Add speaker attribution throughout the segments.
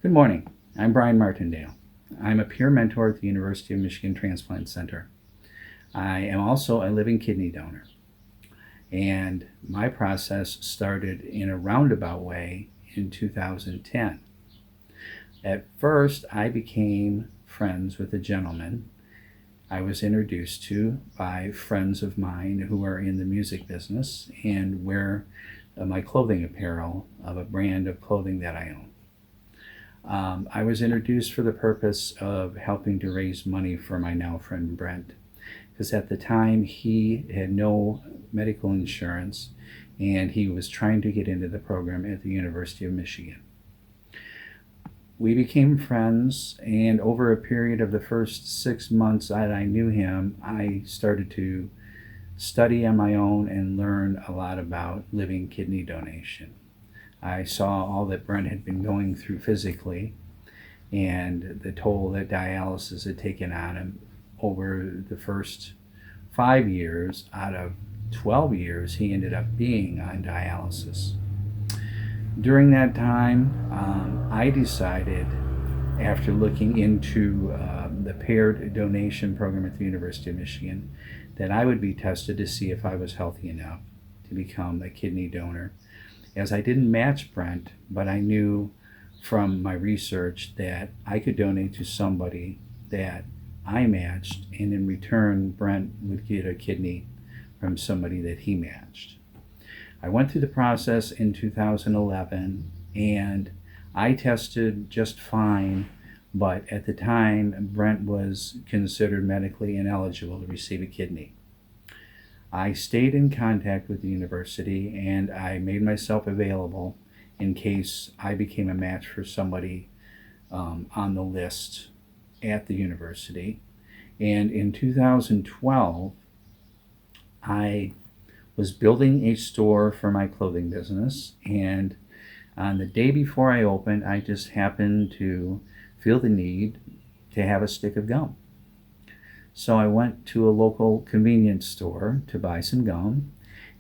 Speaker 1: Good morning. I'm Brian Martindale. I'm a peer mentor at the University of Michigan Transplant Center. I am also a living kidney donor. And my process started in a roundabout way in 2010. At first, I became friends with a gentleman I was introduced to by friends of mine who are in the music business and wear my clothing apparel of a brand of clothing that I own. I was introduced for the purpose of helping to raise money for my now friend Brent, because at the time he had no medical insurance and he was trying to get into the program at the University of Michigan. We became friends, and over a period of the first 6 months that I knew him, I started to study on my own and learn a lot about living kidney donation. I saw all that Brent had been going through physically and the toll that dialysis had taken on him over the first 5 years. Out of 12 years, he ended up being on dialysis. During that time, I decided, after looking into the paired donation program at the University of Michigan, that I would be tested to see if I was healthy enough to become a kidney donor. As I didn't match Brent, but I knew from my research that I could donate to somebody that I matched, and in return, Brent would get a kidney from somebody that he matched. I went through the process in 2011, and I tested just fine, but at the time, Brent was considered medically ineligible to receive a kidney. I stayed in contact with the university, and I made myself available in case I became a match for somebody on the list at the university. And in 2012, I was building a store for my clothing business, and on the day before I opened, I just happened to feel the need to have a stick of gum. So I went to a local convenience store to buy some gum,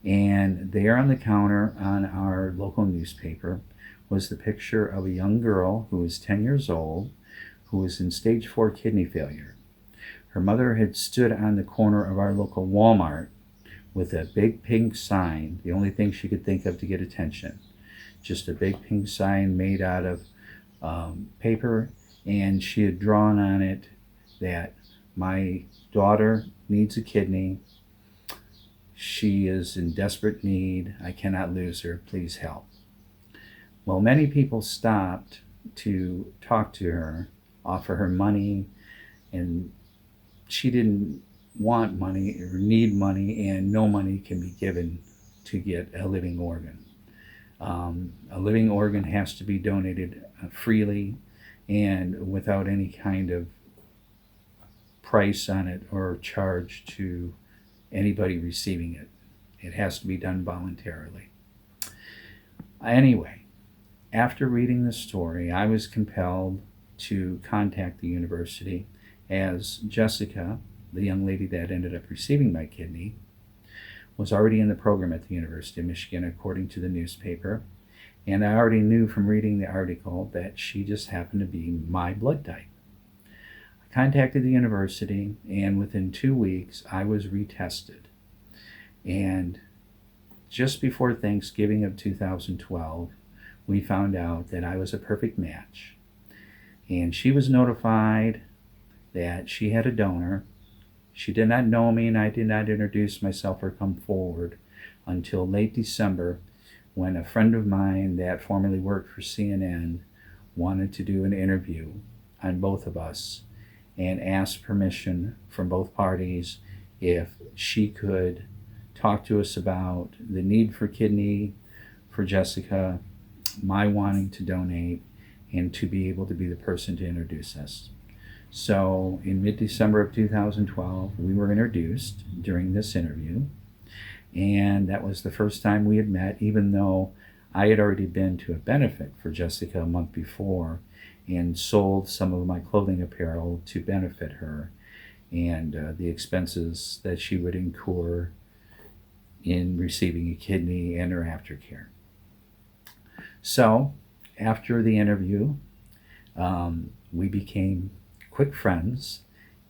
Speaker 1: and there on the counter on our local newspaper was the picture of a young girl who was 10 years old who was in stage 4 kidney failure. Her mother had stood on the corner of our local Walmart with a big pink sign, the only thing she could think of to get attention. Just a big pink sign made out of paper, and she had drawn on it that my daughter needs a kidney. She is in desperate need. I cannot lose her. Please help. Well, many people stopped to talk to her, offer her money, and she didn't want money or need money, and no money can be given to get a living organ. A living organ has to be donated freely and without any kind of price on it or charge to anybody receiving it. It has to be done voluntarily. Anyway, after reading the story, I was compelled to contact the university, as Jessica, the young lady that ended up receiving my kidney, was already in the program at the University of Michigan, according to the newspaper. And I already knew from reading the article that she just happened to be my blood type. I contacted the university, and within 2 weeks, I was retested. And just before Thanksgiving of 2012, we found out that I was a perfect match. And she was notified that she had a donor. She did not know me, and I did not introduce myself or come forward until late December, when a friend of mine that formerly worked for CNN wanted to do an interview on both of us and asked permission from both parties if she could talk to us about the need for kidney for Jessica, my wanting to donate, and to be able to be the person to introduce us. So in mid-December of 2012, we were introduced during this interview, and that was the first time we had met, even though I had already been to a benefit for Jessica a month before and sold some of my clothing apparel to benefit her and the expenses that she would incur in receiving a kidney and her aftercare. So after the interview, We became quick friends,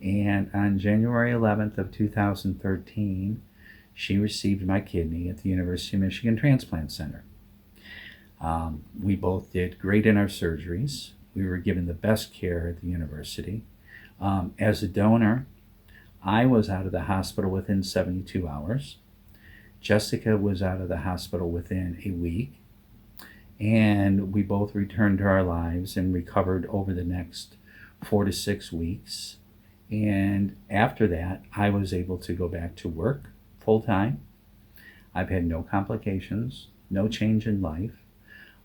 Speaker 1: and on January 11th of 2013, she received my kidney at the University of Michigan Transplant Center. We both did great in our surgeries. We were given the best care at the university. As a donor, I was out of the hospital within 72 hours. Jessica was out of the hospital within a week. And we both returned to our lives and recovered over the next 4 to 6 weeks. And after that, I was able to go back to work full time. I've had no complications, no change in life,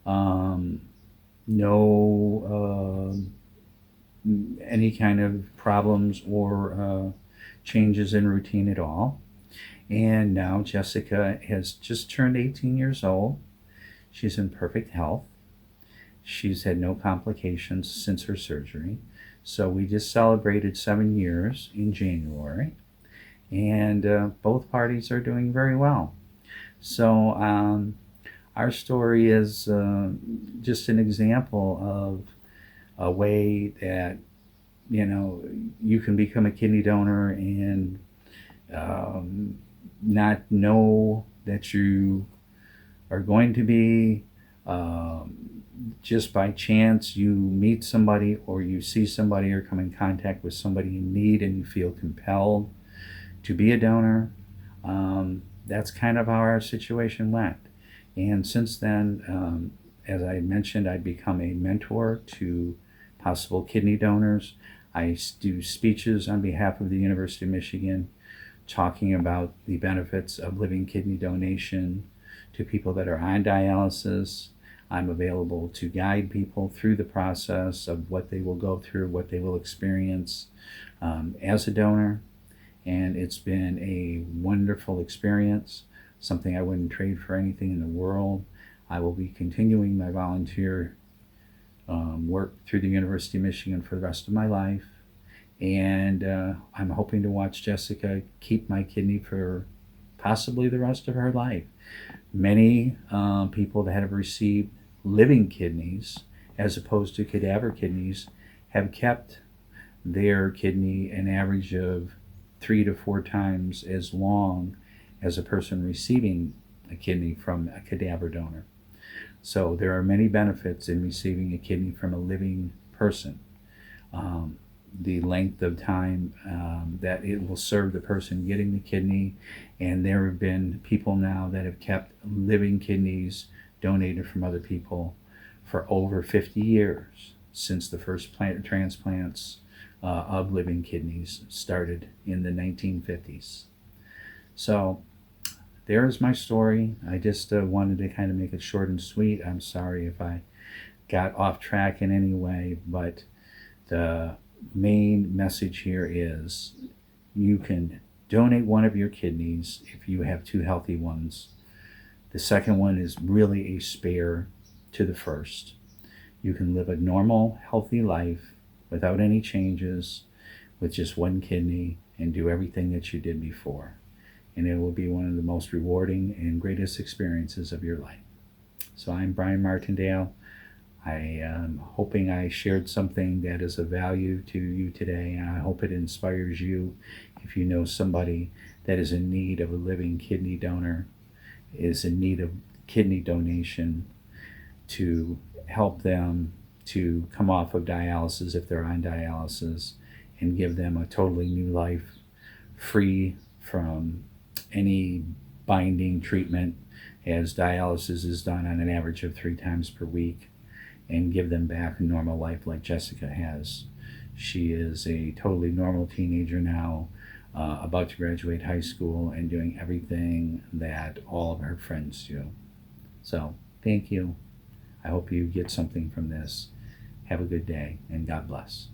Speaker 1: no any kind of problems or changes in routine at all. And now Jessica has just turned 18 years old. She's in perfect health. She's had no complications since her surgery. So we just celebrated 7 years in January, and both parties are doing very well. So our story is just an example of a way that, you know, you can become a kidney donor and not know that you are going to be. Just by chance you meet somebody or you see somebody or come in contact with somebody in need and you feel compelled to be a donor. That's kind of how our situation went. And since then, as I mentioned, I've become a mentor to possible kidney donors. I do speeches on behalf of the University of Michigan talking about the benefits of living kidney donation to people that are on dialysis. I'm available to guide people through the process of what they will go through, what they will experience as a donor. And it's been a wonderful experience, something I wouldn't trade for anything in the world. I will be continuing my volunteer work through the University of Michigan for the rest of my life. And I'm hoping to watch Jessica keep my kidney for possibly the rest of her life. Many people that have received living kidneys as opposed to cadaver kidneys have kept their kidney an average of 3 to 4 times as long as a person receiving a kidney from a cadaver donor. So there are many benefits in receiving a kidney from a living person. The length of time that it will serve the person getting the kidney, and there have been people now that have kept living kidneys donated from other people for over 50 years since the first transplants of living kidneys started in the 1950s. So there's my story. I just wanted to kind of make it short and sweet. I'm sorry if I got off track in any way, but the main message here is you can donate one of your kidneys if you have 2 healthy ones. The second one is really a spare to the first. You can live a normal, healthy life without any changes with just 1 kidney and do everything that you did before. And it will be one of the most rewarding and greatest experiences of your life. So I'm Brian Martindale. I am hoping I shared something that is of value to you today, and I hope it inspires you if you know somebody that is in need of a living kidney donor, is in need of kidney donation, to help them to come off of dialysis if they're on dialysis and give them a totally new life free from any binding treatment, as dialysis is done on an average of 3 times per week, and give them back a normal life like Jessica has. She is a totally normal teenager now, about to graduate high school and doing everything that all of her friends do. So thank you. I hope you get something from this. Have a good day, and God bless.